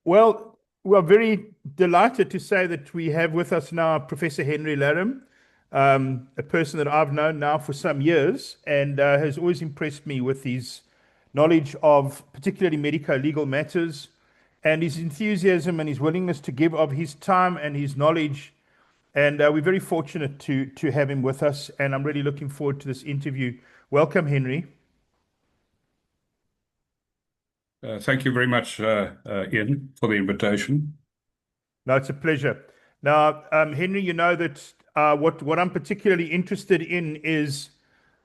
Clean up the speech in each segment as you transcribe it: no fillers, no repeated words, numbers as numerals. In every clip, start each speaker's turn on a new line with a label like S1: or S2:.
S1: Well, we're very delighted to say that we have with us now Professor Henry Lerm, a person that I've known now for some years and has always impressed me with his knowledge of particularly medico-legal matters and his enthusiasm and his willingness to give of his time and his knowledge. And we're very fortunate to have him with us, and I'm really looking forward to this interview. Welcome, Henry.
S2: Thank you very much, Ian, for the invitation.
S1: No, it's a pleasure. Now, Henry, you know that what I'm particularly interested in is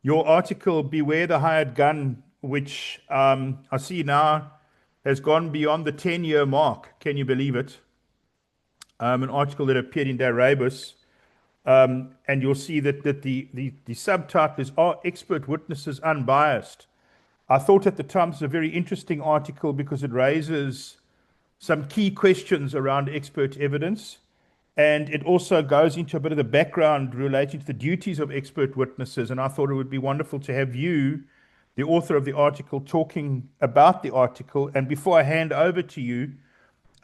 S1: your article, Beware the Hired Gun, which I see now has gone beyond the 10-year mark. Can you believe it? An article that appeared in Darabus. And you'll see that the subtitle is Are Expert Witnesses Unbiased? I thought at the time it's a very interesting article because it raises some key questions around expert evidence. And it also goes into a bit of the background relating to the duties of expert witnesses. And I thought it would be wonderful to have you, the author of the article, talking about the article. And before I hand over to you,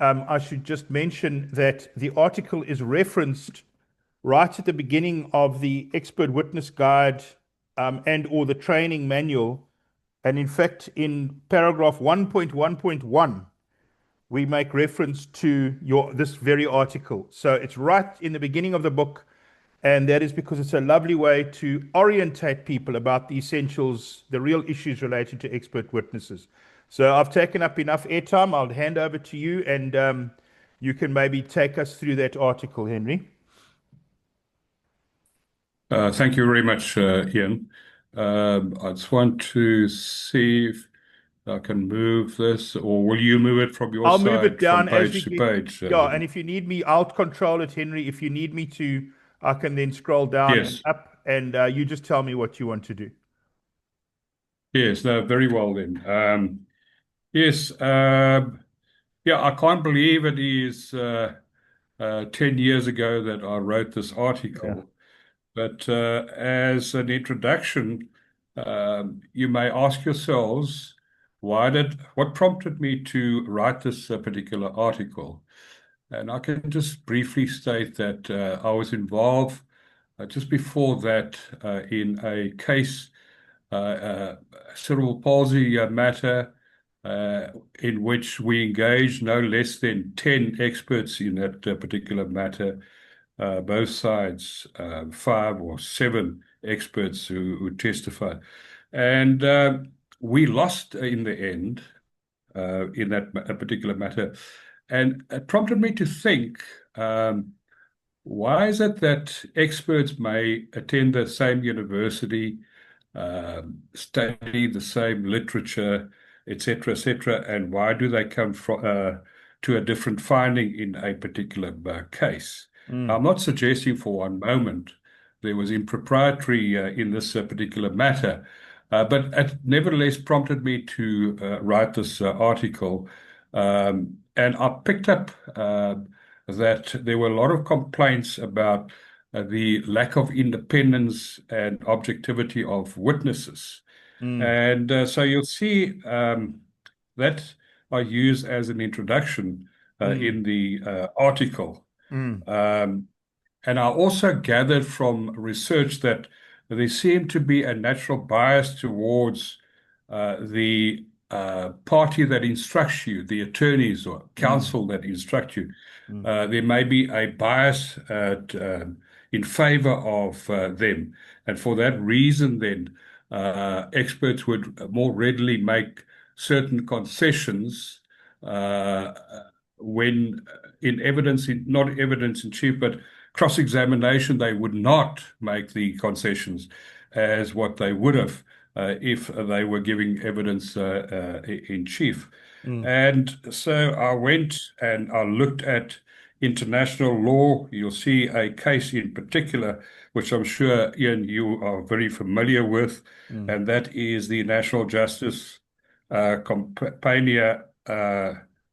S1: I should just mention that the article is referenced right at the beginning of the expert witness guide and or the training manual. And in fact, in paragraph 1.1.1, we make reference to this very article. So it's right in the beginning of the book, and that is because it's a lovely way to orientate people about the essentials, the real issues related to expert witnesses. So I've taken up enough airtime. I'll hand over to you, and you can maybe take us through that article, Henry.
S2: Thank you very much, Ian. I just want to see if I can move this, or will you move it from your
S1: I'll move it
S2: side from
S1: down as we
S2: page to
S1: get.
S2: page?
S1: Yeah, and if you need me, I'll control it, Henry. If you need me to, I can then scroll down and
S2: Yes,
S1: up, and you just tell me what you want to do.
S2: yes, no, very well then. Yes, yeah, I can't believe it is 10 years ago that I wrote this
S1: Yeah.
S2: article. But as an introduction, you may ask yourselves, what prompted me to write this particular article? And I can just briefly state that I was involved just before that in a case, cerebral palsy matter, in which we engaged no less than 10 experts in that particular matter, both sides, 5 or 7 experts who testified. And we lost in the end in that particular matter. And it prompted me to think, why is it that experts may attend the same university, study the same literature, etc., and why do they come to a different finding in a particular case? I'm
S1: Mm.
S2: not suggesting for one moment there was impropriety in this particular matter, but it nevertheless prompted me to write this article. And I picked up that there were a lot of complaints about the lack of independence and objectivity of witnesses.
S1: Mm.
S2: And so you'll see that I use as an introduction
S1: Mm.
S2: in the article.
S1: Mm.
S2: Um, and I also gathered from research that there seemed to be a natural bias towards the party that instructs you, the attorneys or
S1: Mm.
S2: counsel that instruct you.
S1: Mm.
S2: There may be a bias in favor of them. And for that reason, then, experts would more readily make certain concessions uh, when in evidence, not evidence in chief, but cross-examination, they would not make the concessions as what they would have if they were giving evidence in chief.
S1: Mm.
S2: And so I went and I looked at international law. You'll see a case in particular, which I'm sure, Ian, you are very familiar with,
S1: Mm.
S2: and that is the National Justice Compania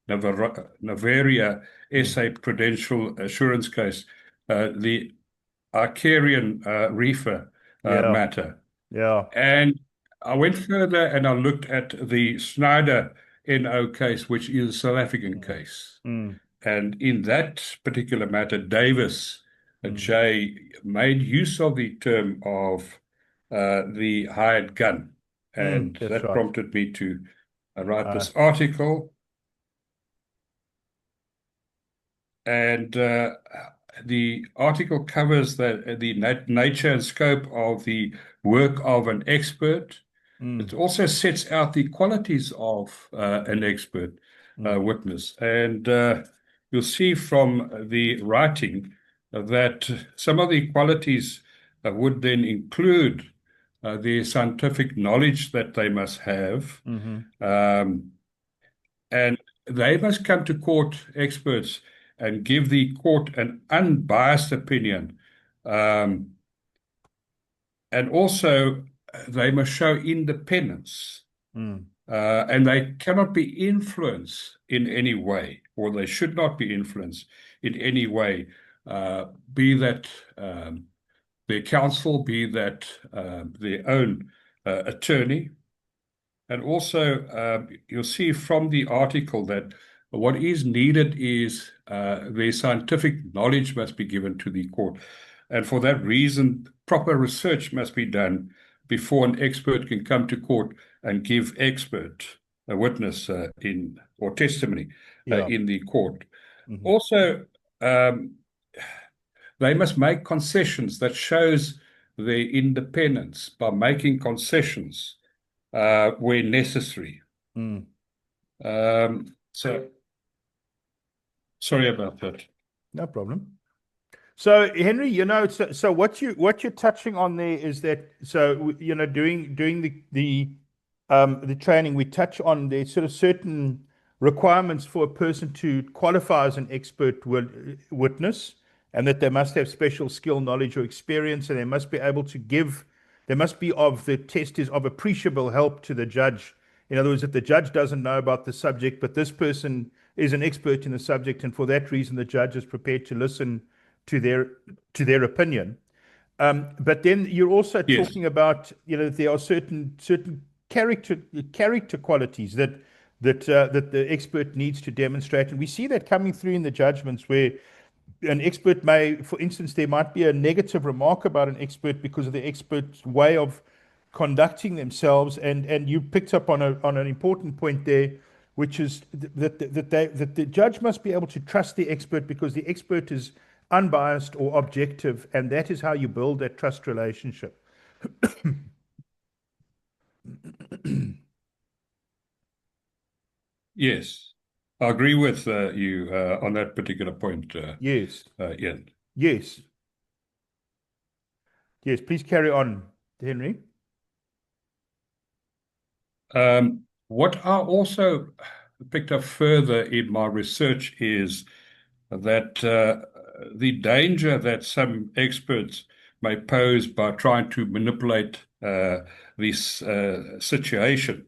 S2: Navaria
S1: Mm.
S2: SA Prudential Assurance case, the Icarian reefer
S1: Yeah.
S2: matter.
S1: Yeah.
S2: And I went further and I looked at the Snyder NO case, which is a South African case.
S1: Mm.
S2: And in that particular matter, Davis, J, made use of the term of the hired gun. And
S1: That's
S2: that
S1: right.
S2: prompted me to write this article. And the article covers the nature and scope of the work of an expert. It also sets out the qualities of an expert witness. And you'll see from the writing that some of the qualities would then include the scientific knowledge that they must have. And they must come to court, experts, and give the court an unbiased opinion. And also, they must show independence. And they cannot be influenced in any way, or they should not be influenced in any way, be that their counsel, be that their own attorney. And also, you'll see from the article that what is needed is their scientific knowledge must be given to the court. And for that reason, proper research must be done before an expert can come to court and give a witness or testimony in the court. Also, they must make concessions that shows their independence by making concessions where necessary. So, sorry about that.
S1: No problem. So Henry, so what you're touching on there is that, so doing the training, we touch on the sort of certain requirements for a person to qualify as an expert witness, and that they must have special skill, knowledge, or experience, and they must be able to give. They must be the test is of appreciable help to the judge. In other words, if the judge doesn't know about the subject, but this person is an expert in the subject, and for that reason the judge is prepared to listen to their opinion. But then you're also talking about, there are certain character qualities that the expert needs to demonstrate, and we see that coming through in the judgments where an expert may, for instance, there might be a negative remark about an expert because of the expert's way of conducting themselves, and you picked up on an important point there, which is that the judge must be able to trust the expert because the expert is unbiased or objective, and that is how you build that trust relationship.
S2: Yes, I agree with you on that particular point.
S1: Yes.
S2: Ian.
S1: Yes. Yes, please carry on, Henry.
S2: What I also picked up further in my research is that the danger that some experts may pose by trying to manipulate this situation.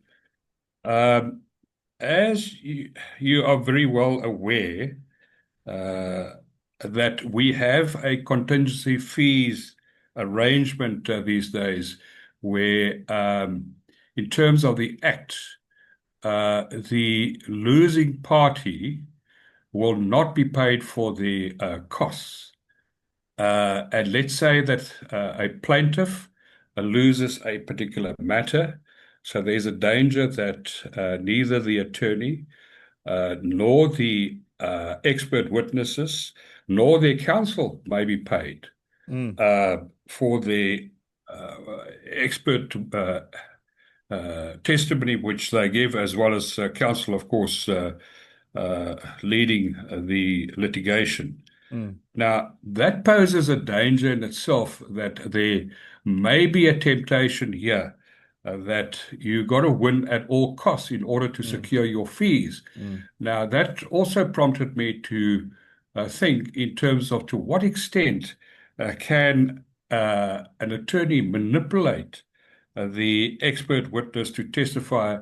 S2: As you are very well aware, that we have a contingency fees arrangement these days where, in terms of the Act, the losing party will not be paid for the costs. And let's say that a plaintiff loses a particular matter, so there's a danger that neither the attorney nor the expert witnesses nor their counsel may be paid for the expert testimony which they give, as well as counsel, of course, leading the litigation. Now, that poses a danger in itself, that there may be a temptation here that you got to win at all costs in order to secure your fees. Now, that also prompted me to think in terms of to what extent can an attorney manipulate the expert witness to testify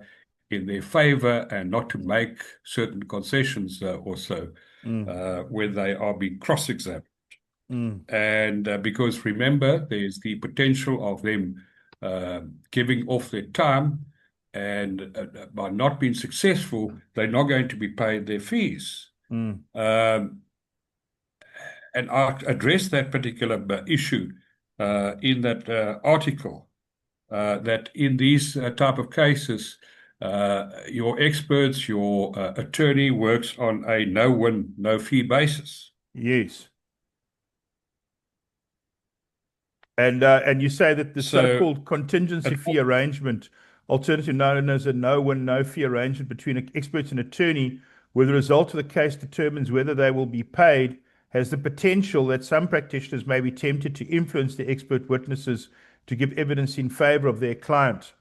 S2: in their favor and not to make certain concessions also when they are being cross-examined. And because remember, there's the potential of them giving off their time and by not being successful, they're not going to be paid their fees.
S1: Mm.
S2: And I addressed that particular issue in that article, that in these type of cases, your experts, your attorney works on a no-win, no-fee basis.
S1: Yes. And you say that the
S2: So,
S1: so-called contingency
S2: it,
S1: fee arrangement, alternatively known as a no-win, no-fee arrangement between an expert and attorney, where the result of the case determines whether they will be paid, has the potential that some practitioners may be tempted to influence the expert witnesses to give evidence in favor of their client.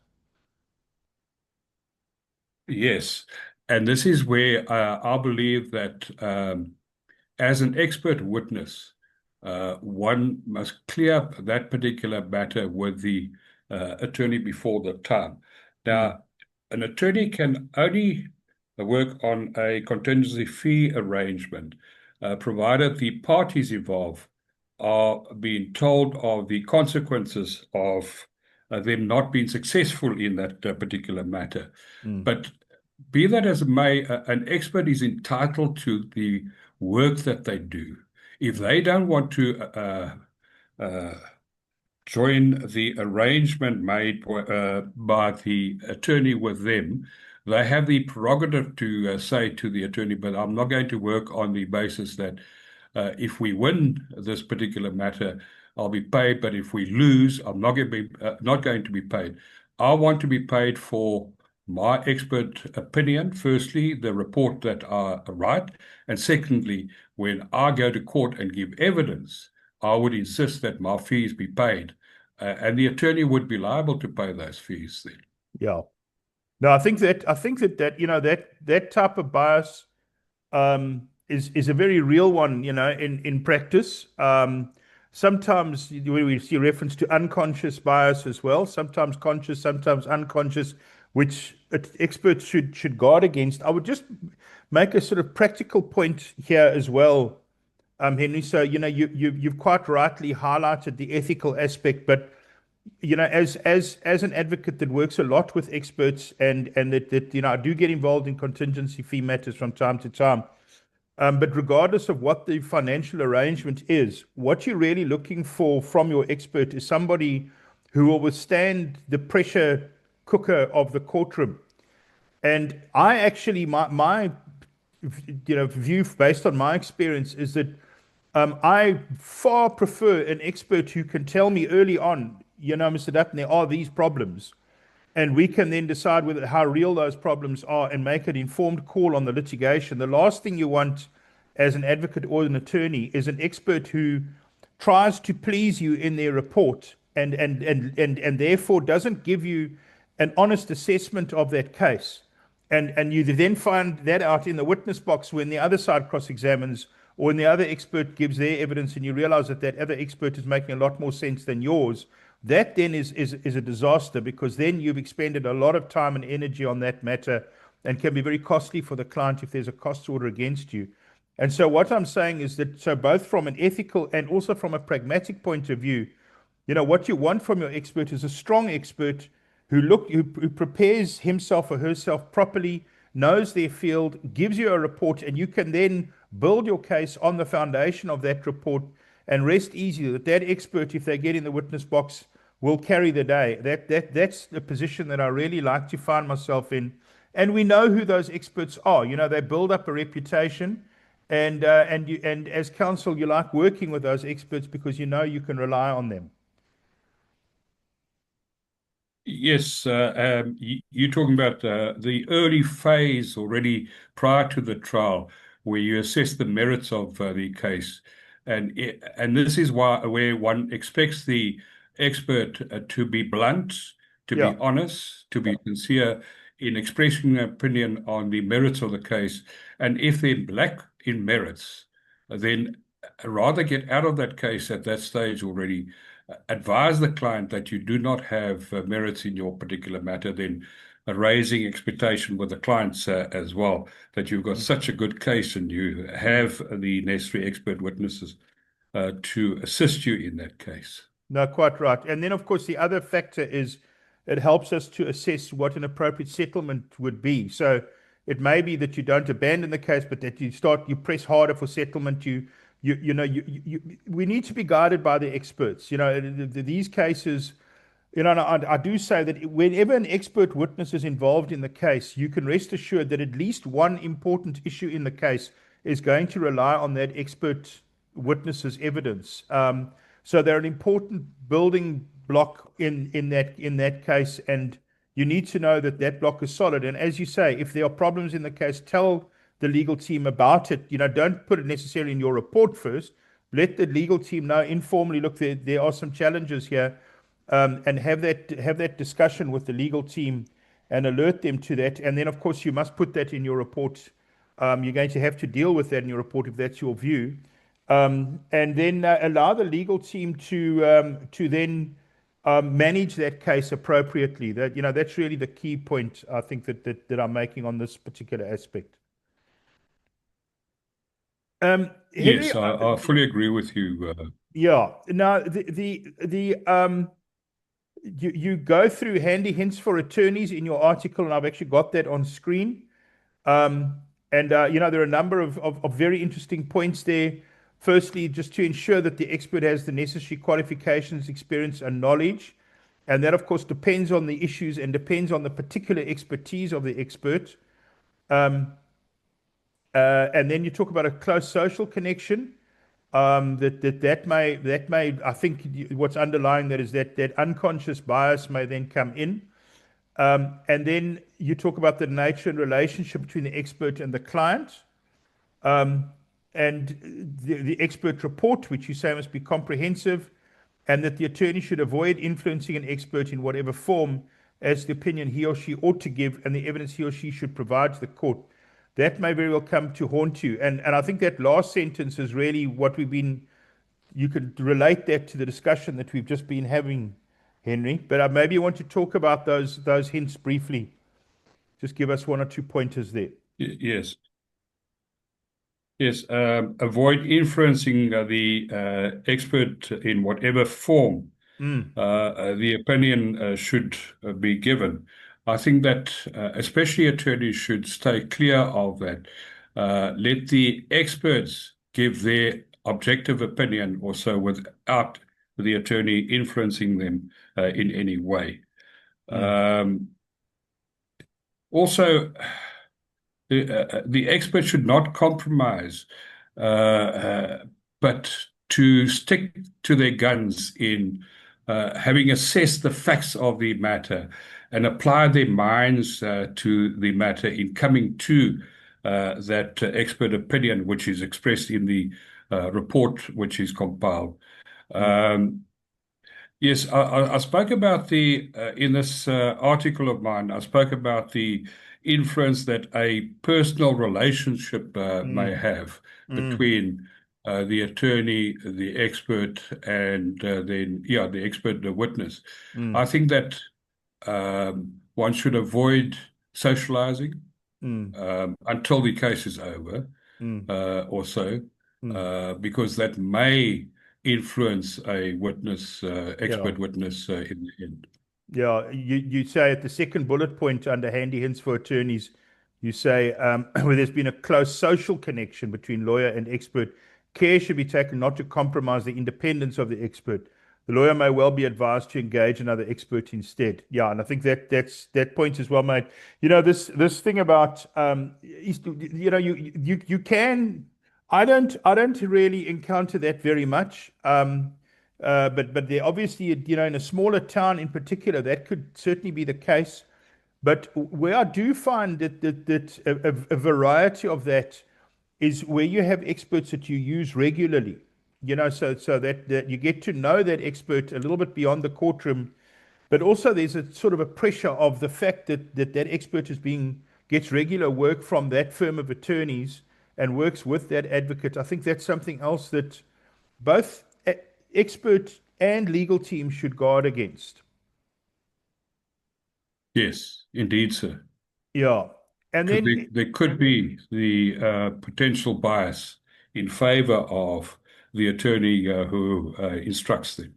S2: yes, and this is where I believe that as an expert witness, one must clear up that particular matter with the attorney before the time.
S1: Mm.
S2: Now, an attorney can only work on a contingency fee arrangement, provided the parties involved are being told of the consequences of them not being successful in that particular matter.
S1: Mm.
S2: But be that as it may, an expert is entitled to the work that they do. If they don't want to uh, join the arrangement made by the attorney with them, they have the prerogative to say to the attorney, but I'm not going to work on the basis that if we win this particular matter, I'll be paid, but if we lose, I'm not going to be paid. I want to be paid for my expert opinion, firstly, the report that I write, and secondly, when I go to court and give evidence, I would insist that my fees be paid, and the attorney would be liable to pay those fees then.
S1: Yeah. No, I think that that type of bias is a very real one, in practice. Sometimes we see reference to unconscious bias as well, sometimes conscious, sometimes unconscious, which experts should guard against. I would just make a sort of practical point here as well, Henry. So, you've quite rightly highlighted the ethical aspect, but as an advocate that works a lot with experts and that I do get involved in contingency fee matters from time to time. But regardless of what the financial arrangement is, what you're really looking for from your expert is somebody who will withstand the pressure cooker of the courtroom. And I actually, my view based on my experience is that I far prefer an expert who can tell me early on, Mr. Dutton, there are these problems. And we can then decide how real those problems are and make an informed call on the litigation. The last thing you want as an advocate or an attorney is an expert who tries to please you in their report and therefore doesn't give you an honest assessment of that case. And you then find that out in the witness box when the other side cross-examines or when the other expert gives their evidence and you realize that that other expert is making a lot more sense than yours. That then is a disaster, because then you've expended a lot of time and energy on that matter and can be very costly for the client if there's a cost order against you. And so what I'm saying is that, so both from an ethical and also from a pragmatic point of view, what you want from your expert is a strong expert who prepares himself or herself properly, knows their field, gives you a report, and you can then build your case on the foundation of that report and rest easy that that expert, if they get in the witness box, will carry the day. That's the position that I really like to find myself in. And we know who those experts are. They build up a reputation, and as counsel, you like working with those experts because you can rely on them.
S2: Yes, you're talking about the early phase already prior to the trial, where you assess the merits of the case, and this is where one expects the expert to be blunt, to
S1: Yeah.
S2: be honest, to be sincere in expressing an opinion on the merits of the case, and if they lack in merits, then rather get out of that case at that stage already, advise the client that you do not have merits in your particular matter, then raising expectation with the clients as well, that you've got such a good case and you have the necessary expert witnesses to assist you in that case.
S1: No, quite right. And then, of course, the other factor is it helps us to assess what an appropriate settlement would be. So it may be that you don't abandon the case, but that you press harder for settlement. We need to be guided by the experts. These cases, and I do say that whenever an expert witness is involved in the case, you can rest assured that at least one important issue in the case is going to rely on that expert witness's evidence. So they're an important building block in that case, and you need to know that that block is solid. And as you say, if there are problems in the case, tell the legal team about it. Don't put it necessarily in your report first. Let the legal team know informally, look, there are some challenges here, and have that discussion with the legal team and alert them to that. And then, of course, you must put that in your report. You're going to have to deal with that in your report if that's your view. And then allow the legal team to then manage that case appropriately. That's really the key point I think that I'm making on this particular aspect. Henry,
S2: Yes, I fully agree with you.
S1: Yeah. Now, you go through handy hints for attorneys in your article, and I've actually got that on screen. And there are a number of very interesting points there. Firstly, just to ensure that the expert has the necessary qualifications, experience, and knowledge. And that, of course, depends on the issues and depends on the particular expertise of the expert. And then you talk about a close social connection. That may I think what's underlying that is that unconscious bias may then come in. And then you talk about the nature and relationship between the expert and the client. And the expert report, which you say must be comprehensive, and that the attorney should avoid influencing an expert in whatever form as the opinion he or she ought to give and the evidence he or she should provide to the court. That may very well come to haunt you. And I think that last sentence is really what you could relate that to the discussion that we've just been having, Henry. But maybe you want to talk about those hints briefly. Just give us one or two pointers there.
S2: Yes. Yes, avoid influencing the expert in whatever form the opinion should be given. I think that especially attorneys should stay clear of that. Let the experts give their objective opinion also without the attorney influencing them in any way. Also, the expert should not compromise, but to stick to their guns in having assessed the facts of the matter and apply their minds to the matter in coming to that expert opinion, which is expressed in the report which is compiled. Yes, I spoke about in this article of mine, I spoke about the influence that a personal relationship may have between the attorney, the expert, and the expert, the witness. I think that one should avoid socializing until the case is over, or so, because that may influence a witness, expert witness in the end.
S1: Yeah, you say at the second bullet point under handy hints for attorneys, you say where there's been a close social connection between lawyer and expert, care should be taken not to compromise the independence of the expert. The lawyer may well be advised to engage another expert instead. Yeah, and I think that point is well made. This thing about you can. I don't really encounter that very much. But there obviously, in a smaller town in particular, that could certainly be the case. But where I do find that a variety of that is where you have experts that you use regularly. So that you get to know that expert a little bit beyond the courtroom, but also there's a sort of a pressure of the fact that expert gets regular work from that firm of attorneys and works with that advocate. I think that's something else that both expert and legal teams should guard against.
S2: Yes, indeed, sir.
S1: Yeah. And then
S2: there could be the potential bias in favor of the attorney who instructs them.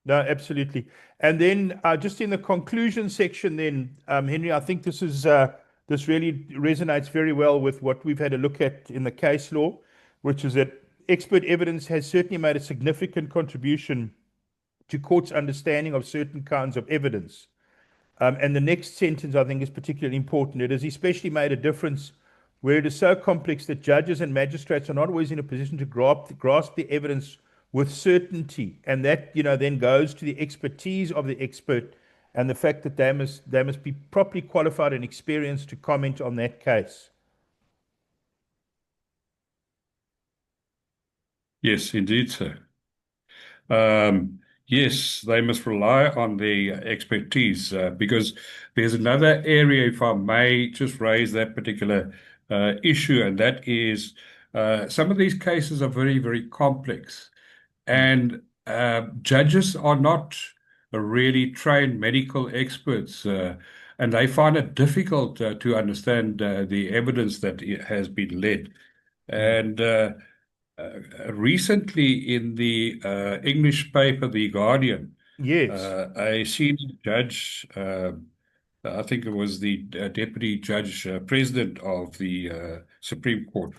S1: No, absolutely. And then just in the conclusion section, then Henry, I think this really resonates very well with what we've had a look at in the case law, which is that expert evidence has certainly made a significant contribution to courts' understanding of certain kinds of evidence. And the next sentence I think is particularly important. It has especially made a difference where it is so complex that judges and magistrates are not always in a position to grasp the evidence with certainty. And that, then goes to the expertise of the expert and the fact that they must be properly qualified and experienced to comment on that case.
S2: Yes, indeed, sir. Yes, they must rely on the expertise because there's another area, if I may just raise that particular issue, and that is some of these cases are very, very complex, and judges are not really trained medical experts, and they find it difficult to understand the evidence that has been led. And recently, in the English paper, The Guardian,
S1: Yes,
S2: a senior judge, I think it was the deputy judge president of the Supreme Court,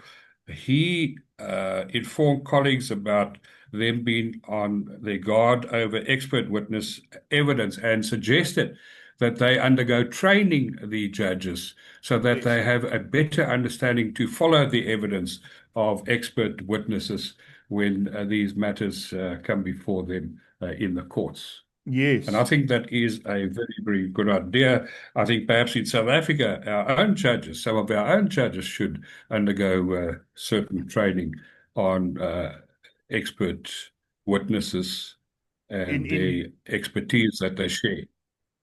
S2: he informed colleagues about them being on their guard over expert witness evidence and suggested that they undergo training, the judges, so that
S1: yes,
S2: they have a better understanding to follow the evidence of expert witnesses when these matters come before them in the courts. And I
S1: yes.
S2: think that is a very, very good idea. I think perhaps in South Africa, some of our own judges should undergo certain training on expert witnesses
S1: In
S2: and
S1: in
S2: the expertise that they share.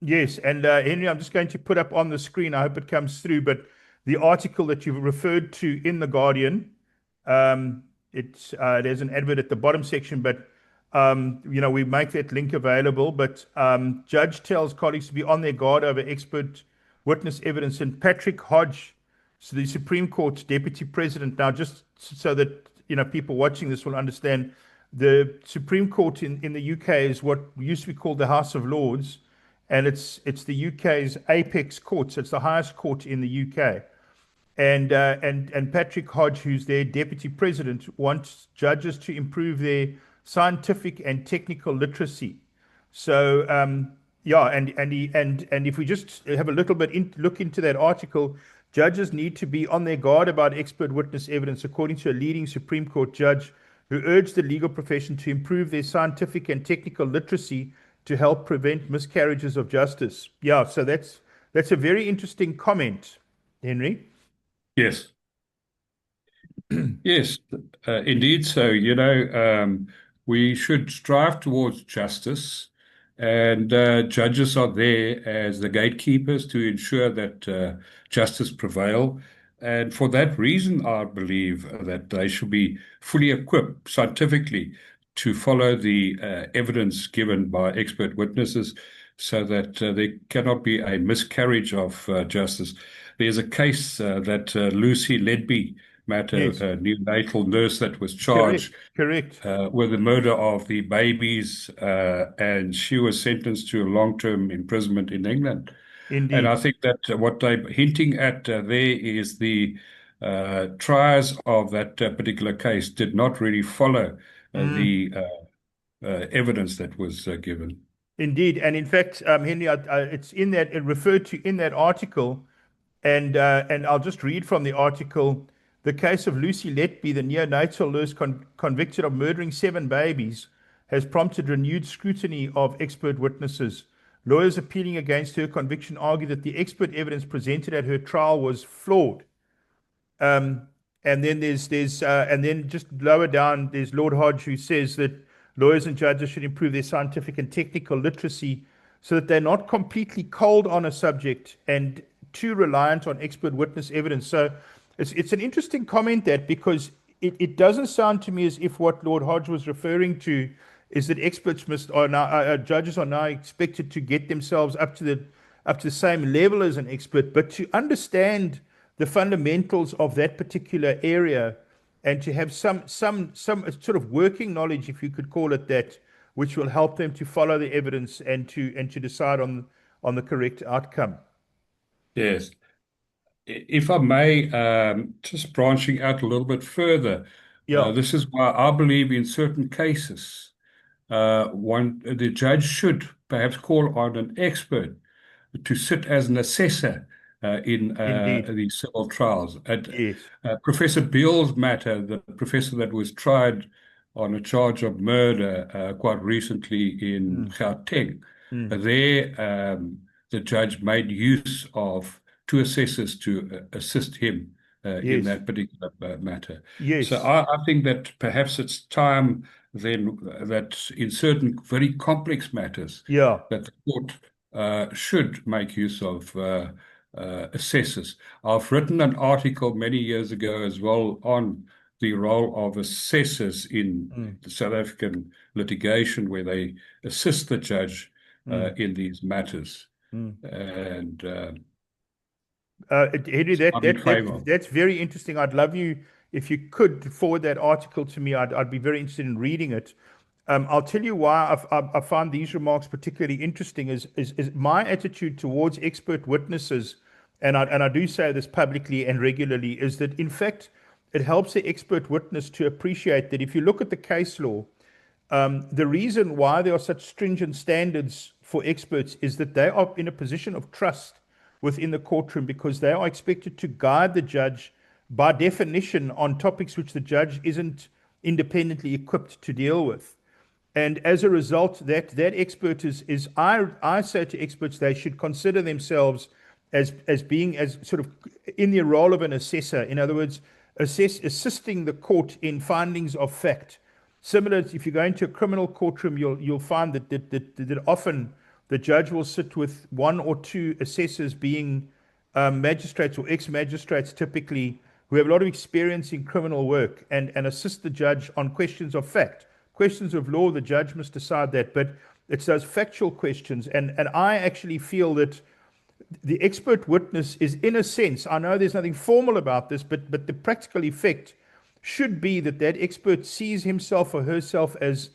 S1: Yes, and Henry, I'm just going to put up on the screen. I hope it comes through. But the article that you've referred to in the Guardian, um, there's an advert at the bottom section, but we make that link available. But judge tells colleagues to be on their guard over expert witness evidence. And Patrick Hodge, so the Supreme Court's deputy president. Now, just so that people watching this will understand, the Supreme Court in the UK is what used to be called the House of Lords, and it's the UK's apex court. So it's the highest court in the UK. And Patrick Hodge, who's their deputy president, wants judges to improve their scientific and technical literacy. So yeah, and if we just have a little bit look into that article, judges need to be on their guard about expert witness evidence, according to a leading Supreme Court judge who urged the legal profession to improve their scientific and technical literacy to help prevent miscarriages of justice. Yeah, so that's a very interesting comment, Henry.
S2: Yes. Yes, indeed. So, we should strive towards justice, and judges are there as the gatekeepers to ensure that justice prevail. And for that reason, I believe that they should be fully equipped scientifically to follow the evidence given by expert witnesses so that there cannot be a miscarriage of justice. There's a case that Lucy Ledby matter,
S1: Yes,
S2: a neonatal nurse that was
S1: correct,
S2: charged
S1: correct.
S2: with the murder of the babies, and she was sentenced to a long-term imprisonment in England. And I
S1: Indeed.
S2: think that what they're hinting at there is the triers of that particular case did not really follow
S1: Mm.
S2: the evidence that was given.
S1: Indeed, and in fact, Henry, it's in that it referred to in that article, and I'll just read from the article. The case of Lucy Letby, the neonatal nurse convicted of murdering 7 babies, has prompted renewed scrutiny of expert witnesses. Lawyers appealing against her conviction argue that the expert evidence presented at her trial was flawed. Um, and then and then just lower down, there's Lord Hodge, who says that lawyers and judges should improve their scientific and technical literacy so that they're not completely cold on a subject and too reliant on expert witness evidence. So it's an interesting comment, that, because it doesn't sound to me as if what Lord Hodge was referring to is that experts are now judges are now expected to get themselves up to the same level as an expert, but to understand the fundamentals of that particular area and to have some sort of working knowledge, if you could call it that, which will help them to follow the evidence and to decide on the correct outcome.
S2: Yes. If I may, just branching out a little bit further,
S1: Yeah,
S2: this is why I believe in certain cases, the judge should perhaps call on an expert to sit as an assessor in
S1: indeed.
S2: these civil trials. And
S1: Yes.
S2: Professor Beale's matter, the professor that was tried on a charge of murder quite recently in
S1: Mm,
S2: Gauteng,
S1: mm.
S2: there the judge made use of two assessors to assist him in
S1: Yes.
S2: that particular matter. So
S1: Yes.
S2: I think that perhaps it's time then that in certain very complex matters
S1: Yeah.
S2: that the court should make use of assessors. I've written an article many years ago as well on the role of assessors in
S1: Mm,
S2: the South African litigation, where they assist the judge
S1: mm,
S2: in these matters.
S1: mm.
S2: And
S1: Henry,
S2: I'm in favor.
S1: that's very interesting. I'd love you if you could forward that article to me. I'd be very interested in reading it. I'll tell you why I find these remarks particularly interesting. Is my attitude towards expert witnesses, and I do say this publicly and regularly, is that in fact it helps the expert witness to appreciate that if you look at the case law, the reason why there are such stringent standards for experts is that they are in a position of trust within the courtroom because they are expected to guide the judge by definition on topics which the judge isn't independently equipped to deal with. And as a result, that expert is I say to experts they should consider themselves as being as sort of in the role of an assessor. In other words, assisting the court in findings of fact. Similar, if you go into a criminal courtroom, you'll find that often the judge will sit with one or two assessors, being magistrates or ex-magistrates typically, who have a lot of experience in criminal work and assist the judge on questions of fact. Questions of law, the judge must decide that, but it's those factual questions. And I actually feel that the expert witness is, in a sense, I know there's nothing formal about this, but the practical effect should be that that expert sees himself or herself as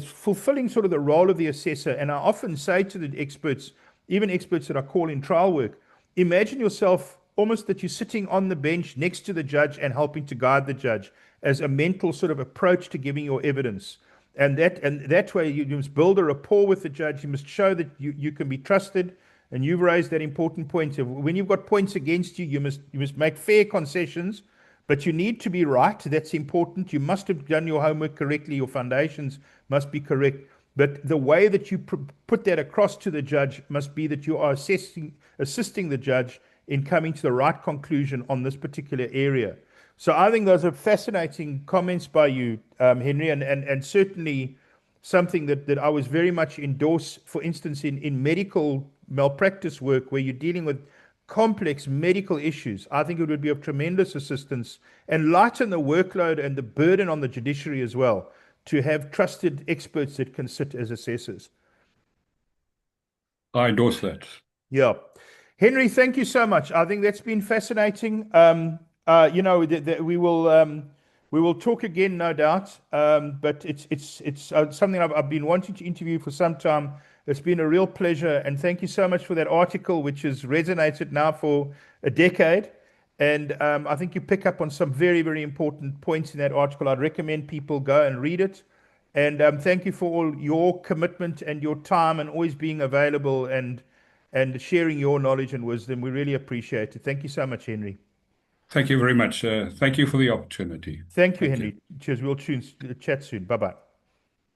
S1: fulfilling sort of the role of the assessor. And I often say to the experts, even experts that I call in trial work, imagine yourself almost that you're sitting on the bench next to the judge and helping to guide the judge as a mental sort of approach to giving your evidence. And that way you must build a rapport with the judge. You must show that you can be trusted. And you've raised that important point of when you've got points against you, you must make fair concessions, but you need to be right. That's important. You must have done your homework correctly. Your foundations must be correct. But the way that you put that across to the judge must be that you are assisting the judge in coming to the right conclusion on this particular area. So I think those are fascinating comments by you, Henry, and certainly something that I was very much endorse, for instance, in medical malpractice work where you're dealing with complex medical issues. I think it would be of tremendous assistance and lighten the workload and the burden on the judiciary as well to have trusted experts that can sit as assessors.
S2: I endorse that.
S1: Yeah. Henry, thank you so much. I think that's been fascinating. We will talk again, no doubt. But it's something I've been wanting to interview for some time. It's been a real pleasure, and thank you so much for that article, which has resonated now for a decade. And I think you pick up on some very, very important points in that article. I'd recommend people go and read it. And thank you for all your commitment and your time and always being available and sharing your knowledge and wisdom. We really appreciate it. Thank you so much, Henry.
S2: Thank you very much. Thank you for the opportunity.
S1: Thank you,
S2: Thank you.
S1: Henry. Cheers. We'll chat soon. Bye bye.